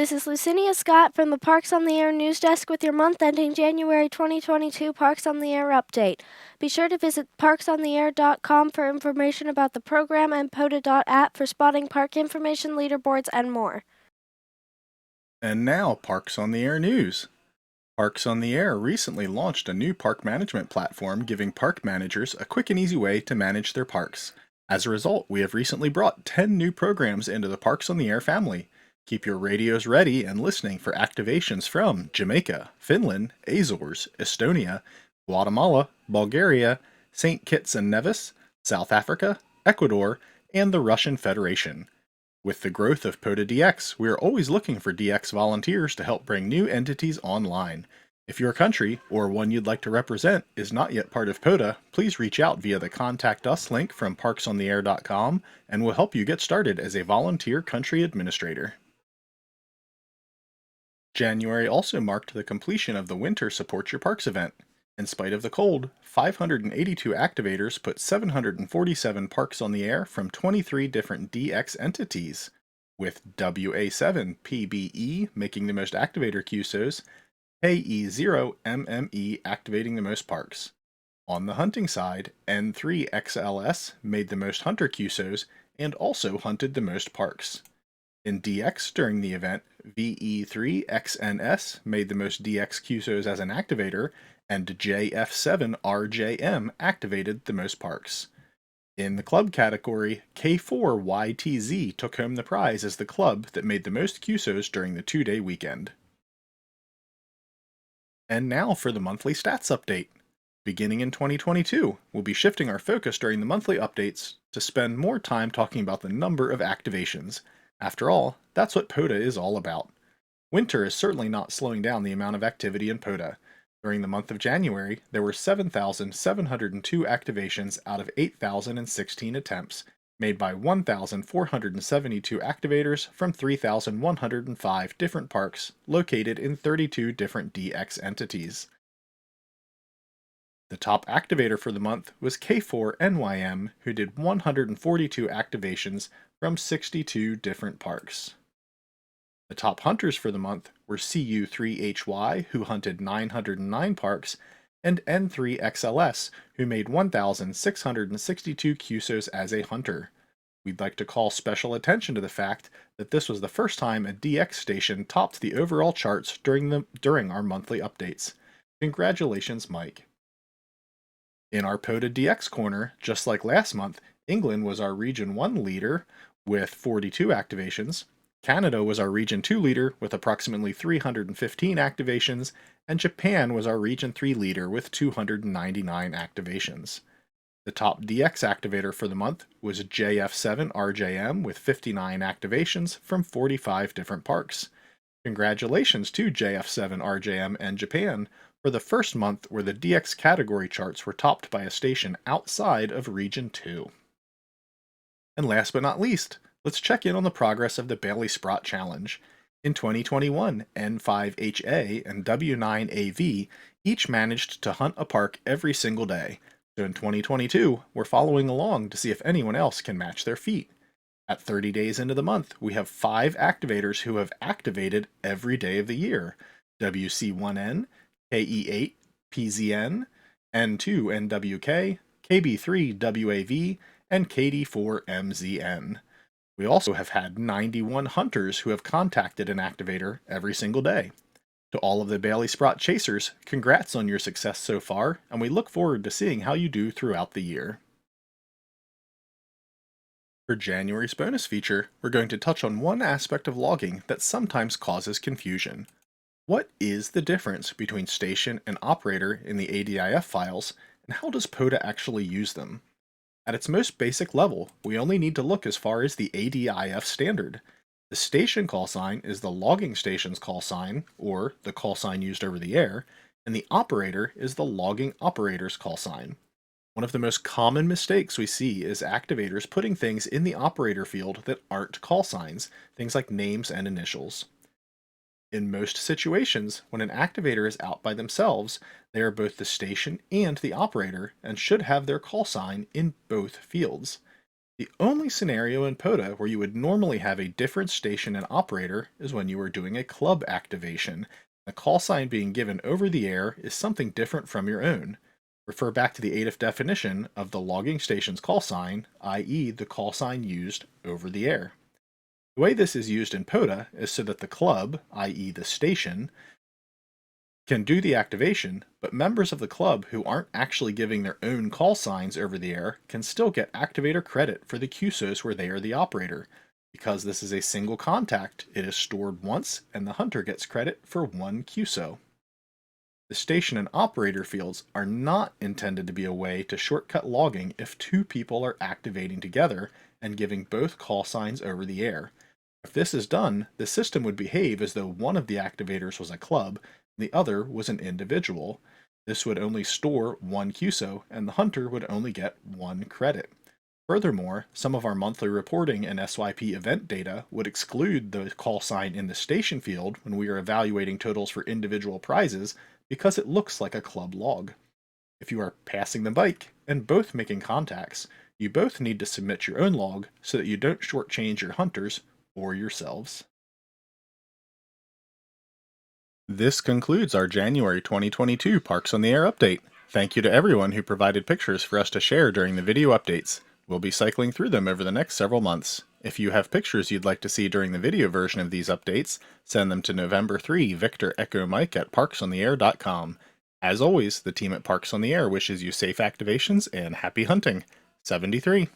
This is Lucinia Scott from the Parks on the Air news desk with your month ending January 2022 Parks on the Air update. Be sure to visit parksontheair.com for information about the program and pota.app for spotting park information, leaderboards, and more. And now, Parks on the Air news. Parks on the Air recently launched a new park management platform giving park managers a quick and easy way to manage their parks. As a result, we have recently brought 10 new programs into the Parks on the Air family. Keep your radios ready and listening for activations from Jamaica, Finland, Azores, Estonia, Guatemala, Bulgaria, St. Kitts and Nevis, South Africa, Ecuador, and the Russian Federation. With the growth of pota.dx, we are always looking for DX volunteers to help bring new entities online. If your country, or one you'd like to represent, is not yet part of POTA, please reach out via the Contact Us link from parksontheair.com and we'll help you get started as a volunteer country administrator. January also marked the completion of the Winter Support Your Parks event. In spite of the cold, 582 activators put 747 parks on the air from 23 different DX entities, with WA7PBE making the most activator QSOs, KE0MME activating the most parks. On the hunting side, N3XLS made the most hunter QSOs and also hunted the most parks. In DX during the event, VE3XNS made the most DX QSOs as an activator, and JF7RJM activated the most parks. In the club category, K4YTZ took home the prize as the club that made the most QSOs during the 2-day weekend. And now for the monthly stats update. Beginning in 2022, we'll be shifting our focus during the monthly updates to spend more time talking about the number of activations. After all, that's what POTA is all about. Winter is certainly not slowing down the amount of activity in POTA. During the month of January, there were 7,702 activations out of 8,016 attempts, made by 1,472 activators from 3,105 different parks located in 32 different DX entities. The top activator for the month was K4NYM, who did 142 activations from 62 different parks. The top hunters for the month were CU3HY, who hunted 909 parks, and N3XLS, who made 1,662 QSOs as a hunter. We'd like to call special attention to the fact that this was the first time a DX station topped the overall charts during our monthly updates. Congratulations, Mike. In our POTA DX corner, just like last month, England was our Region 1 leader with 42 activations, Canada was our Region 2 leader with approximately 315 activations, and Japan was our Region 3 leader with 299 activations. The top DX activator for the month was JF7RJM with 59 activations from 45 different parks. Congratulations to JF7RJM and Japan for the first month where the DX category charts were topped by a station outside of Region 2. And last but not least, let's check in on the progress of the Bailey Sprott Challenge. In 2021, N5HA and W9AV each managed to hunt a park every single day. So in 2022, we're following along to see if anyone else can match their feat. At 30 days into the month, we have 5 activators who have activated every day of the year. WC1N, KE8, PZN, N2NWK, KB3WAV, and KD4MZN. We also have had 91 hunters who have contacted an activator every single day. To all of the Bailey Sprott chasers, congrats on your success so far, and we look forward to seeing how you do throughout the year. For January's bonus feature, we're going to touch on one aspect of logging that sometimes causes confusion. What is the difference between station and operator in the ADIF files, and how does POTA actually use them? At its most basic level, we only need to look as far as the ADIF standard. The station call sign is the logging station's call sign, or the call sign used over the air, and the operator is the logging operator's call sign. One of the most common mistakes we see is activators putting things in the operator field that aren't call signs, things like names and initials. In most situations, when an activator is out by themselves, they are both the station and the operator and should have their call sign in both fields. The only scenario in POTA where you would normally have a different station and operator is when you are doing a club activation. The call sign being given over the air is something different from your own. Refer back to the ATIF definition of the logging station's call sign, i.e. the call sign used over the air. The way this is used in POTA is so that the club, i.e. the station, can do the activation, but members of the club who aren't actually giving their own call signs over the air can still get activator credit for the QSOs where they are the operator. Because this is a single contact, it is stored once, and the hunter gets credit for one QSO. The station and operator fields are not intended to be a way to shortcut logging if two people are activating together and giving both call signs over the air. If this is done, the system would behave as though one of the activators was a club and the other was an individual. This would only store one QSO, and the hunter would only get one credit. Furthermore, some of our monthly reporting and SYP event data would exclude the call sign in the station field when we are evaluating totals for individual prizes because it looks like a club log. If you are passing the bike and both making contacts, you both need to submit your own log so that you don't shortchange your hunters or yourselves. This concludes our January 2022 Parks on the Air update. Thank you to everyone who provided pictures for us to share during the video updates. We'll be cycling through them over the next several months. If you have pictures you'd like to see during the video version of these updates, send them to November 3 Victor Echo Mike at parksontheair.com. As always, the team at Parks on the Air wishes you safe activations and happy hunting. 73.